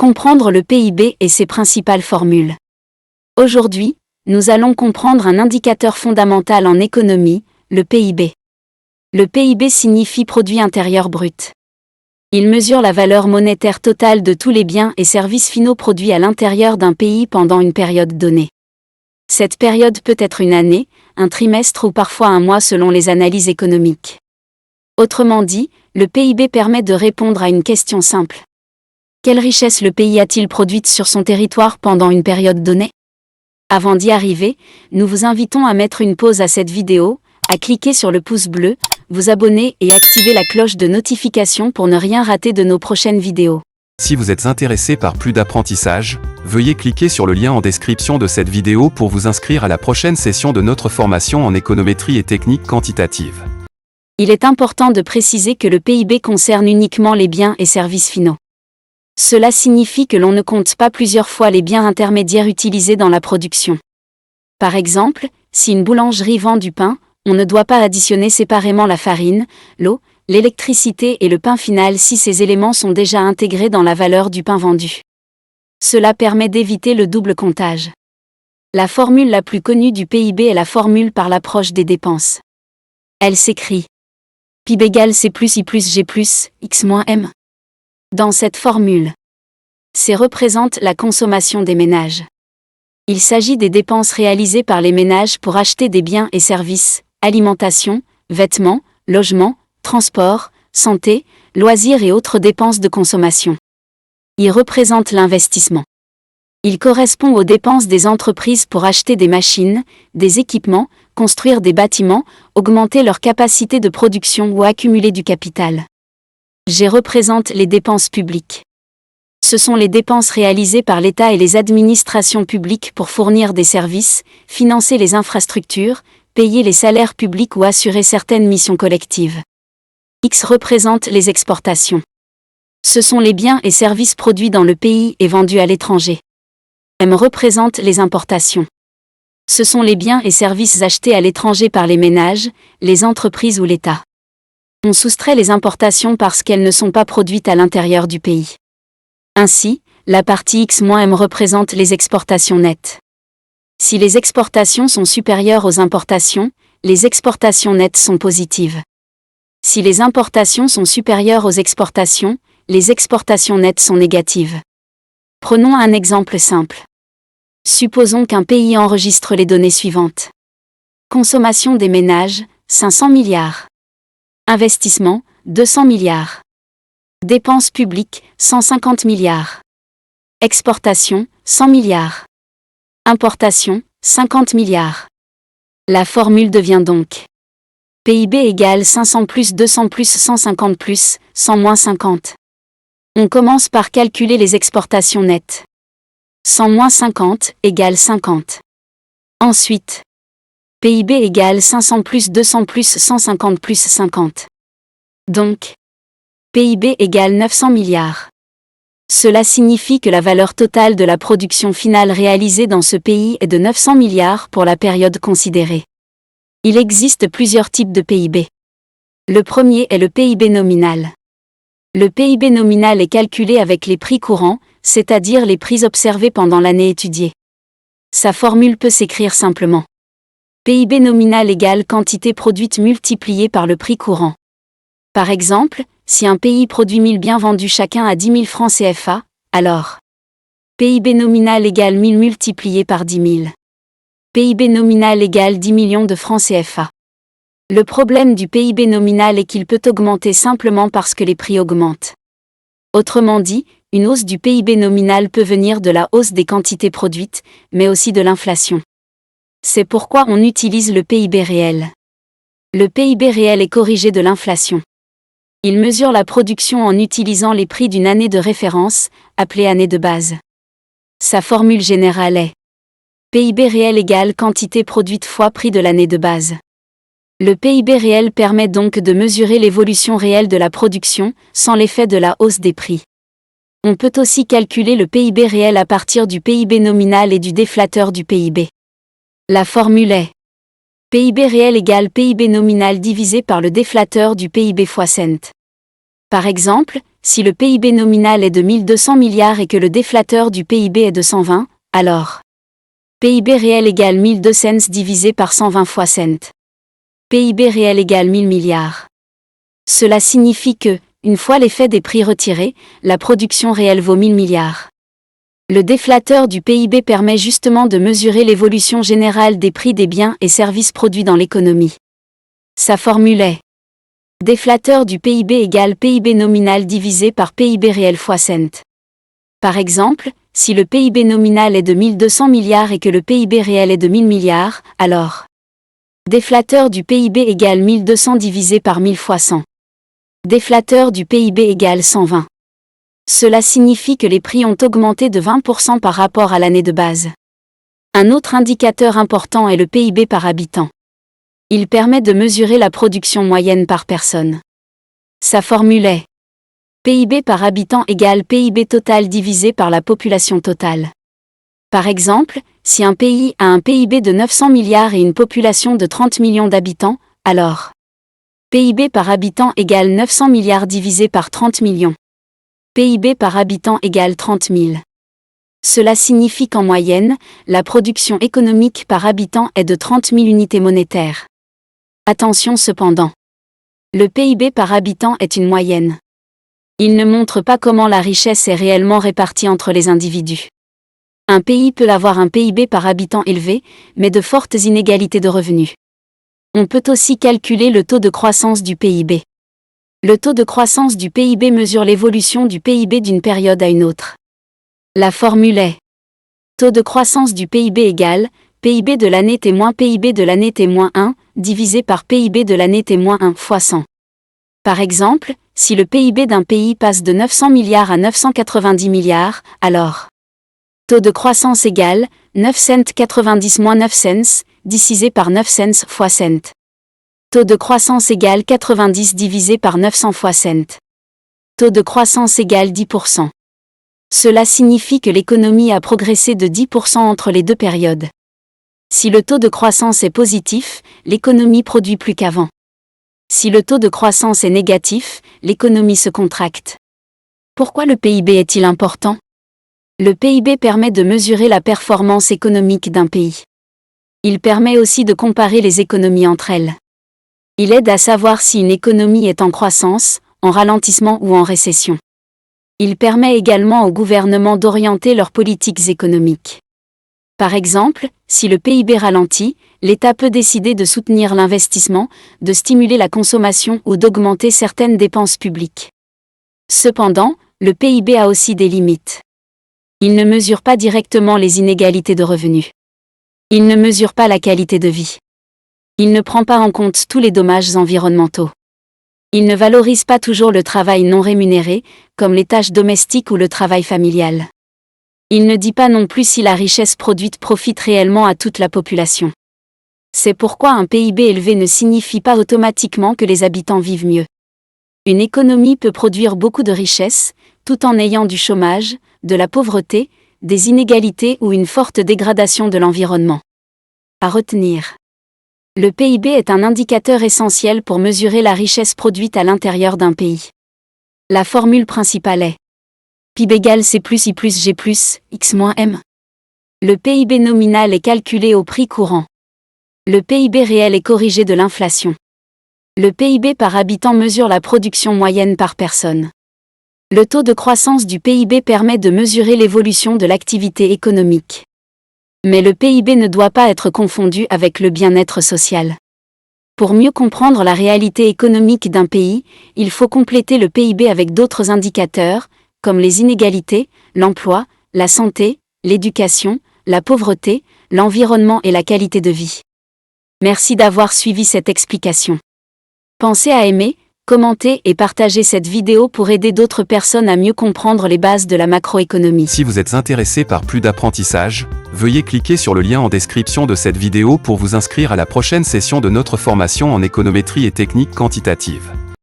Comprendre le PIB et ses principales formules. Aujourd'hui, nous allons comprendre un indicateur fondamental en économie, le PIB. Le PIB signifie produit intérieur brut. Il mesure la valeur monétaire totale de tous les biens et services finaux produits à l'intérieur d'un pays pendant une période donnée. Cette période peut être une année, un trimestre ou parfois un mois selon les analyses économiques. Autrement dit, le PIB permet de répondre à une question simple. Quelle richesse le pays a-t-il produite sur son territoire pendant une période donnée? Avant d'y arriver, nous vous invitons à mettre une pause à cette vidéo, à cliquer sur le pouce bleu, vous abonner et activer la cloche de notification pour ne rien rater de nos prochaines vidéos. Si vous êtes intéressé par plus d'apprentissage, veuillez cliquer sur le lien en description de cette vidéo pour vous inscrire à la prochaine session de notre formation en économétrie et techniques quantitatives. Il est important de préciser que le PIB concerne uniquement les biens et services finaux. Cela signifie que l'on ne compte pas plusieurs fois les biens intermédiaires utilisés dans la production. Par exemple, si une boulangerie vend du pain, on ne doit pas additionner séparément la farine, l'eau, l'électricité et le pain final si ces éléments sont déjà intégrés dans la valeur du pain vendu. Cela permet d'éviter le double comptage. La formule la plus connue du PIB est la formule par l'approche des dépenses. Elle s'écrit PIB égale C plus I plus G plus X moins M. Dans cette formule, C représente la consommation des ménages. Il s'agit des dépenses réalisées par les ménages pour acheter des biens et services, alimentation, vêtements, logement, transport, santé, loisirs et autres dépenses de consommation. Il représente l'investissement. Il correspond aux dépenses des entreprises pour acheter des machines, des équipements, construire des bâtiments, augmenter leur capacité de production ou accumuler du capital. G représente les dépenses publiques. Ce sont les dépenses réalisées par l'État et les administrations publiques pour fournir des services, financer les infrastructures, payer les salaires publics ou assurer certaines missions collectives. X représente les exportations. Ce sont les biens et services produits dans le pays et vendus à l'étranger. M représente les importations. Ce sont les biens et services achetés à l'étranger par les ménages, les entreprises ou l'État. On soustrait les importations parce qu'elles ne sont pas produites à l'intérieur du pays. Ainsi, la partie X-M représente les exportations nettes. Si les exportations sont supérieures aux importations, les exportations nettes sont positives. Si les importations sont supérieures aux exportations, les exportations nettes sont négatives. Prenons un exemple simple. Supposons qu'un pays enregistre les données suivantes. Consommation des ménages, 500 milliards. Investissement, 200 milliards. Dépenses publiques, 150 milliards. Exportation, 100 milliards. Importation, 50 milliards. La formule devient donc PIB égale 500 plus 200 plus 150 plus 100 moins 50. On commence par calculer les exportations nettes. 100 moins 50 égale 50. Ensuite, PIB égale 500 plus 200 plus 150 plus 50. Donc, PIB égale 900 milliards. Cela signifie que la valeur totale de la production finale réalisée dans ce pays est de 900 milliards pour la période considérée. Il existe plusieurs types de PIB. Le premier est le PIB nominal. Le PIB nominal est calculé avec les prix courants, c'est-à-dire les prix observés pendant l'année étudiée. Sa formule peut s'écrire simplement. PIB nominal égale quantité produite multipliée par le prix courant. Par exemple, si un pays produit 1000 biens vendus chacun à 10 000 francs CFA, alors PIB nominal égale 1000 multiplié par 10 000. PIB nominal égale 10 millions de francs CFA. Le problème du PIB nominal est qu'il peut augmenter simplement parce que les prix augmentent. Autrement dit, une hausse du PIB nominal peut venir de la hausse des quantités produites, mais aussi de l'inflation. C'est pourquoi on utilise le PIB réel. Le PIB réel est corrigé de l'inflation. Il mesure la production en utilisant les prix d'une année de référence, appelée année de base. Sa formule générale est PIB réel égale quantité produite fois prix de l'année de base. Le PIB réel permet donc de mesurer l'évolution réelle de la production, sans l'effet de la hausse des prix. On peut aussi calculer le PIB réel à partir du PIB nominal et du déflateur du PIB. La formule est PIB réel égale PIB nominal divisé par le déflateur du PIB fois cent. Par exemple, si le PIB nominal est de 1200 milliards et que le déflateur du PIB est de 120, alors PIB réel égale 1002 cents divisé par 120 fois cents. PIB réel égale 1000 milliards. Cela signifie que, une fois l'effet des prix retirés, la production réelle vaut 1000 milliards. Le déflateur du PIB permet justement de mesurer l'évolution générale des prix des biens et services produits dans l'économie. Sa formule est déflateur du PIB égale PIB nominal divisé par PIB réel fois cents. Par exemple, si le PIB nominal est de 1200 milliards et que le PIB réel est de 1000 milliards, alors déflateur du PIB égale 1200 divisé par 1000 fois 100. Déflateur du PIB égale 120. Cela signifie que les prix ont augmenté de 20% par rapport à l'année de base. Un autre indicateur important est le PIB par habitant. Il permet de mesurer la production moyenne par personne. Sa formule est PIB par habitant égale PIB total divisé par la population totale. Par exemple, si un pays a un PIB de 900 milliards et une population de 30 millions d'habitants, alors PIB par habitant égale 900 milliards divisé par 30 millions. PIB par habitant égale 30 000. Cela signifie qu'en moyenne, la production économique par habitant est de 30 000 unités monétaires. Attention cependant. Le PIB par habitant est une moyenne. Il ne montre pas comment la richesse est réellement répartie entre les individus. Un pays peut avoir un PIB par habitant élevé, mais de fortes inégalités de revenus. On peut aussi calculer le taux de croissance du PIB. Le taux de croissance du PIB mesure l'évolution du PIB d'une période à une autre. La formule est taux de croissance du PIB égale PIB de l'année T- PIB de l'année T-1 divisé par PIB de l'année T-1 fois 100. Par exemple, si le PIB d'un pays passe de 900 milliards à 990 milliards, alors taux de croissance égale 9 cents 90 moins 9 cents, divisé par 9 cents fois cents. Taux de croissance égale 90 divisé par 900 fois cents. Taux de croissance égale 10%. Cela signifie que l'économie a progressé de 10% entre les deux périodes. Si le taux de croissance est positif, l'économie produit plus qu'avant. Si le taux de croissance est négatif, l'économie se contracte. Pourquoi le PIB est-il important ? Le PIB permet de mesurer la performance économique d'un pays. Il permet aussi de comparer les économies entre elles. Il aide à savoir si une économie est en croissance, en ralentissement ou en récession. Il permet également aux gouvernements d'orienter leurs politiques économiques. Par exemple, si le PIB ralentit, l'État peut décider de soutenir l'investissement, de stimuler la consommation ou d'augmenter certaines dépenses publiques. Cependant, le PIB a aussi des limites. Il ne mesure pas directement les inégalités de revenus. Il ne mesure pas la qualité de vie. Il ne prend pas en compte tous les dommages environnementaux. Il ne valorise pas toujours le travail non rémunéré, comme les tâches domestiques ou le travail familial. Il ne dit pas non plus si la richesse produite profite réellement à toute la population. C'est pourquoi un PIB élevé ne signifie pas automatiquement que les habitants vivent mieux. Une économie peut produire beaucoup de richesses, tout en ayant du chômage, de la pauvreté, des inégalités ou une forte dégradation de l'environnement. À retenir. Le PIB est un indicateur essentiel pour mesurer la richesse produite à l'intérieur d'un pays. La formule principale est PIB égale C plus I plus G plus X moins M. Le PIB nominal est calculé au prix courant. Le PIB réel est corrigé de l'inflation. Le PIB par habitant mesure la production moyenne par personne. Le taux de croissance du PIB permet de mesurer l'évolution de l'activité économique. Mais le PIB ne doit pas être confondu avec le bien-être social. Pour mieux comprendre la réalité économique d'un pays, il faut compléter le PIB avec d'autres indicateurs, comme les inégalités, l'emploi, la santé, l'éducation, la pauvreté, l'environnement et la qualité de vie. Merci d'avoir suivi cette explication. Pensez à aimer, commenter et partager cette vidéo pour aider d'autres personnes à mieux comprendre les bases de la macroéconomie. Si vous êtes intéressé par plus d'apprentissage, veuillez cliquer sur le lien en description de cette vidéo pour vous inscrire à la prochaine session de notre formation en économétrie et technique quantitative.